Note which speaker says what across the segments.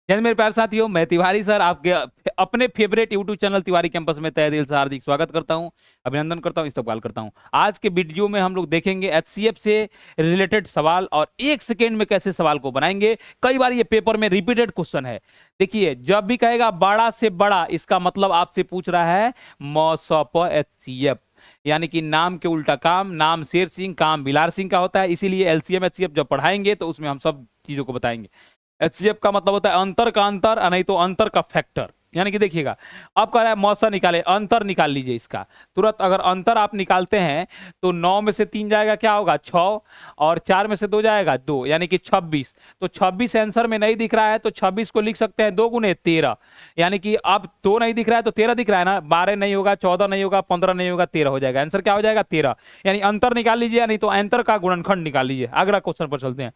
Speaker 1: जैसे मेरे प्यारे साथियों, मैं तिवारी सर आपके अपने favourite YouTube channel Tiwari campus में तहे दिल से हार्दिक स्वागत करता हूं, अभिनंदन करता हूं, इस्तकबाल करता हूं। आज के वीडियो में हम लोग देखेंगे एचसीएफ से रिलेटेड सवाल और एक सेकेंड में कैसे सवाल को बनाएंगे। कई बार ये पेपर में रिपीटेड क्वेश्चन है। देखिए, जब भी कहेगा बड़ा से बड़ा, इसका मतलब आपसे पूछ रहा है मौसप एचसीएफ, यानी कि नाम के उल्टा काम, नाम शेर सिंह, काम बिलार सिंह का होता है। इसीलिए एलसीएम एचसीएफ जब पढ़ाएंगे तो उसमें हम सब चीजों को बताएंगे। एचसीएफ का मतलब होता है अंतर का अंतर, नहीं तो अंतर का फैक्टर। यानी कि देखिएगा, अब कह रहा है मौसा निकाले, अंतर निकाल लीजिए इसका तुरंत। अगर अंतर आप निकालते हैं तो 9 में से 3 जाएगा, क्या होगा 6, और 4 में से 2 जाएगा 2, यानी कि 26। तो 26 आंसर में नहीं दिख रहा है तो 26 को लिख सकते हैं 2 गुने 13, यानी कि अब 2 नहीं दिख रहा है तो 13 दिख रहा है ना। 12 नहीं होगा, 14 नहीं होगा, 15 नहीं होगा, 13 हो जाएगा। आंसर क्या हो जाएगा 13, यानी अंतर निकाल लीजिए, नहीं तो अंतर का गुणनखंड निकाल लीजिए। अगला क्वेश्चन पर चलते हैं।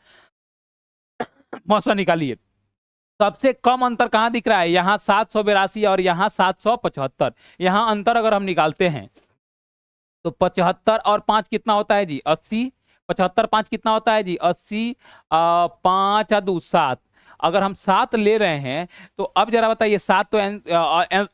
Speaker 1: मौसा निकालिए। सबसे कम अंतर कहां दिख रहा है? यहां 782 और यहां 775। यहां अंतर अगर हम निकालते हैं तो 75 और 5 कितना होता है जी? 80। 75 5 कितना होता है जी? 80। 5 2 7। अगर हम 7 ले रहे हैं तो अब जरा बताइए, 7 तो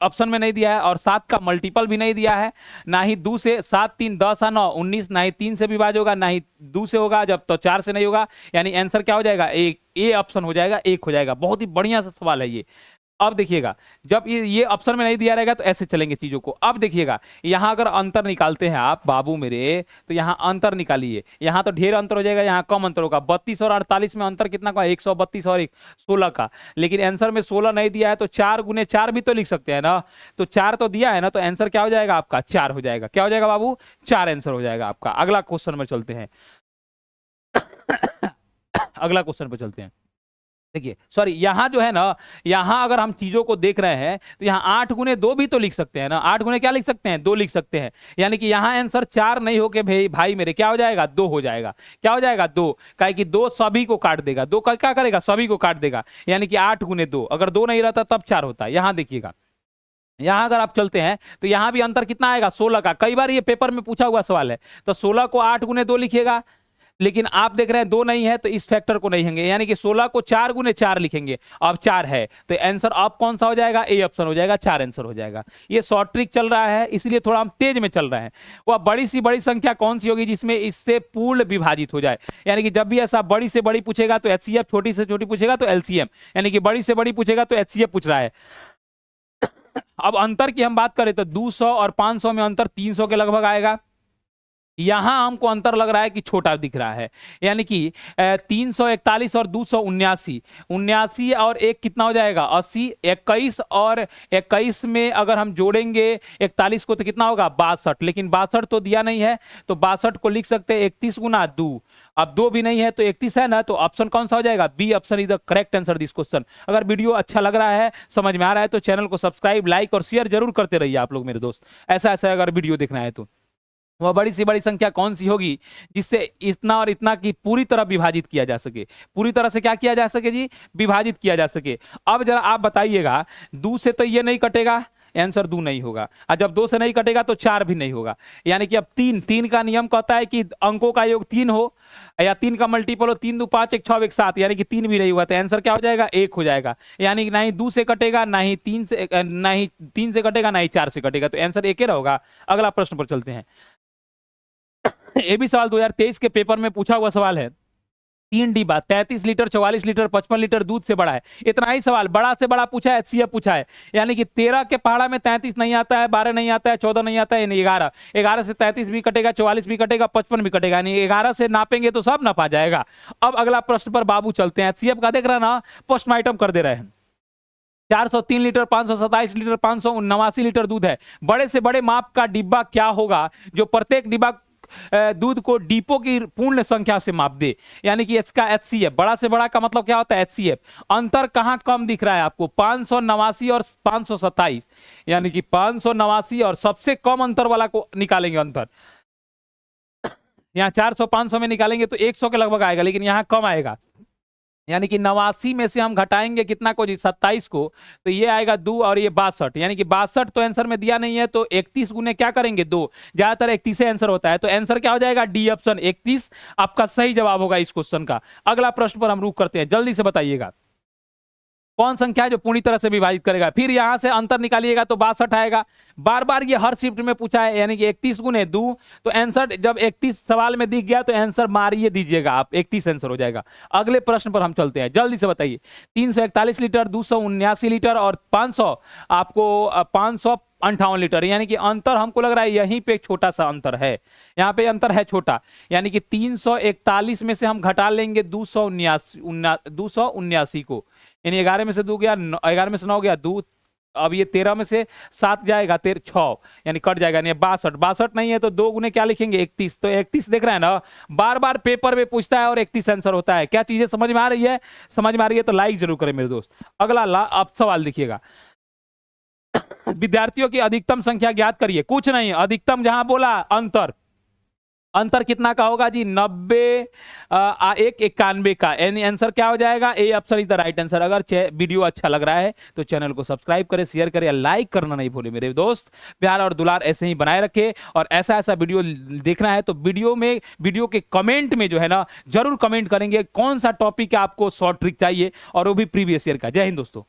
Speaker 1: ऑप्शन में नहीं दिया है और 7 का मल्टीपल भी नहीं दिया है। ना ही 2 से, 7 3 10 9 19, ना ही 3 से विभाज्य होगा, ना ही 2 से होगा, जब तो 4 से नहीं होगा। यानी आंसर क्या हो जाएगा? एक, ए ऑप्शन हो जाएगा, एक हो जाएगा। बहुत ही बढ़िया सा सवाल है ये। अब देखिएगा, जब ये ऑप्शन में नहीं दिया रहेगा तो ऐसे चलेंगे चीजों को। अब देखिएगा, यहां अगर अंतर निकालते हैं आप बाबू मेरे, तो यहां अंतर निकालिए। यहां तो ढेर अंतर हो जाएगा, यहां कम अंतर होगा। 32 और 48 में अंतर कितना का? 132 और 16 का। लेकिन आंसर में 16 नहीं दिया है तो 4 गुने 4 भी तो लिख सकते हैं ना। तो 4 तो दिया है ना, तो आंसर क्या हो जाएगा आपका? 4 हो जाएगा। क्या हो जाएगा बाबू? 4 आंसर हो जाएगा आपका। अगला क्वेश्चन में चलते हैं। अगला क्वेश्चन पर चलते हैं। देखिए, सॉरी, यहां जो है ना, यहां अगर हम चीजों को देख रहे हैं तो यहां 8 गुने 2 भी तो लिख सकते हैं ना। 8 गुने क्या लिख सकते हैं? 2 लिख सकते हैं। यानी कि यहां आंसर 4 नहीं होके भाई मेरे क्या हो जाएगा? 2 हो जाएगा। क्या हो जाएगा? 2। काहे कि 2 सभी को काट देगा। 2 का क्या करेगा? सभी को काट देगा। यानी कि 8 गुने 2, अगर 2 नहीं रहता तब 4 होता। यहां देखिएगा, यहां अगर आप चलते हैं तो यहां भी अंतर कितना आएगा? 16 का। कई बार ये पेपर में पूछा हुआ सवाल है। तो 16 को 8 गुने 2 लिखिएगा, लेकिन आप देख रहे हैं 2 नहीं है तो इस फैक्टर को नहीं होंगे, यानी कि 16 को 4 गुने 4 लिखेंगे। अब 4 है तो आंसर आप कौन सा हो जाएगा? ए ऑप्शन हो जाएगा, 4 आंसर हो जाएगा। ये शॉर्ट ट्रिक चल रहा है, इसलिए थोड़ा हम तेज में चल रहे हैं। वह बड़ी सी बड़ी संख्या कौन सी होगी जिसमें इससे पूर्ण विभाजित हो जाए? यानी कि जब भी ऐसा बड़ी से बड़ी पूछेगा तो एचसीएफ, छोटी से छोटी पूछेगा तो एलसीएम, यानी कि बड़ी से बड़ी पूछेगा तो एचसीएफ पूछ रहा है। अब अंतर की हम बात करें तो 200 और 500 में अंतर 300 के लगभग आएगा। यहां हमको अंतर लग रहा है कि छोटा दिख रहा है, यानी कि 341 और 279। 79 और 1 कितना हो जाएगा? 80। 21 और 21 में अगर हम जोड़ेंगे 41 को तो कितना होगा? 62। लेकिन 62 तो दिया नहीं है, तो 62 को लिख सकते हैं 31 गुना 2। अब 2 भी नहीं है तो 31 है ना, तो ऑप्शन कौन सा हो जाएगा? B option is the correct answer this question. अगर वीडियो अच्छा लग रहा है, समझ में आ रहा है, तो चैनल को सब्सक्राइब, लाइक और शेयर जरूर करते रहिए आप लोग मेरे दोस्त। ऐसा ऐसा अगर वीडियो देखना है तो वह बड़ी सी बड़ी संख्या कौन सी होगी जिससे इतना और इतना की पूरी तरह विभाजित किया जा सके? पूरी तरह से क्या किया जा सके जी? विभाजित किया जा सके। अब जरा आप बताइएगा, 2 से तो ये नहीं कटेगा, आंसर 2 नहीं होगा। और जब 2 से नहीं कटेगा तो 4 भी नहीं होगा। यानी कि अब 3 का नियम कहता है कि अंकों का योग 3 हो या 3 का मल्टीपल हो। 3 2 5 1 6 1 7, यानी कि 3 भी नहीं हुआ तो आंसर क्या हो जाएगा? 1 हो जाएगा। यानी कि ना ही 2 से कटेगा, ना ही 3 से, ना ही 3 से कटेगा, ना ही 4 से कटेगा, तो आंसर 1 ही रहेगा। अगला प्रश्न पर चलते हैं। ये भी सवाल 2023 के पेपर में पूछा हुआ सवाल है। 3 डिब्बा 33 लीटर, 44 लीटर, 55 लीटर दूध से बड़ा है। इतना ही सवाल, बड़ा से बड़ा पूछा है, एचसीएफ पूछा है। यानी कि 13 के पहाड़ा में 33 नहीं आता है, 12 नहीं आता है, 14 नहीं आता है, यानी 11। 11 से 33 भी कटेगा, 44 भी कटेगा, 55 भी कटेगा, यानी 11 से नापेंगे तो सब नापा जाएगा। अब अगला प्रश्न पर बाबू चलते हैं। एचसीएफ का देख रहा ना, पोस्टमार्टम कर दे रहे हैं। 403 लीटर, 527 लीटर, 579 लीटर दूध है। बड़े से बड़े माप का डिब्बा क्या होगा जो प्रत्येक डिब्बा दूध को डिपो की पूर्ण संख्या से माप दे? यानी कि इसका एचसीएफ, बड़ा से बड़ा का मतलब क्या होता है? एचसीएफ। अंतर कहां कम दिख रहा है आपको? 589 और 527, यानी कि 589 और सबसे कम अंतर वाला को निकालेंगे अंतर। यहां 400 500 में निकालेंगे तो 100 के लगभग आएगा, लेकिन यहां कम आएगा। यानी कि 89 में से हम घटाएंगे कितना को जी? 27 को, तो ये आएगा 2 और ये 62, यानी कि 62 तो आंसर में दिया नहीं है, तो 31 गुने क्या करेंगे? 2। ज्यादातर 31 आंसर होता है, तो आंसर क्या हो जाएगा? डी ऑप्शन 31 आपका सही जवाब होगा इस क्वेश्चन का। अगला प्रश्न पर हम रुक करते हैं, जल्दी से बताइएगा। कौन संख्या है जो पूरी तरह से विभाजित करेगा। फिर यहां से अंतर निकालिएगा तो 62 आएगा। बार बार ये हर शिफ्ट में पूछा है, यानी कि 31 गुने 2, तो आंसर जब 31 सवाल में दिख गया तो आंसर मारिए दीजिएगा आप, 31 आंसर हो जाएगा। अगले प्रश्न पर हम चलते हैं, जल्दी से बताइए। 341 लीटर, 279 लीटर और 500 आपको 558 लीटर, यानी कि अंतर हमको लग रहा है यहीं पे एक छोटा सा अंतर है, यहाँ पे अंतर है छोटा, यानी कि 341 में से हम घटा लेंगे 279 को, यानी 11 में से 2 गया, 11 में से 9 गया 2, अब ये 13 में से 7 जाएगा 6, यानी कट जाएगा, यानी 62 नहीं है तो 2 गुने क्या लिखेंगे 31, तो 31 देख रहे हैं ना, बार बार पेपर में पूछता है और 31 आंसर होता है। क्या चीजें समझ में आ रही है? समझ में आ रही है तो लाइक जरूर करें मेरे दोस्त। अगला अब सवाल देखिएगा, विद्यार्थियों की अधिकतम संख्या ज्ञात करिए। कुछ नहीं, अधिकतम जहां बोला अंतर कितना का होगा जी, 90 1 91 का, यानी आंसर क्या हो जाएगा, A option is the right answer. अगर वीडियो अच्छा लग रहा है तो चैनल को सब्सक्राइब करें, शेयर करें, लाइक करना नहीं भूले मेरे दोस्त। प्यार और दुलार ऐसे ही बनाए रखे, और ऐसा वीडियो देखना है तो वीडियो के कमेंट में जो है ना जरूर कमेंट करेंगे कौन सा टॉपिक आपको शॉर्ट ट्रिक चाहिए, और वो भी प्रीवियस ईयर का। जय हिंद दोस्तों।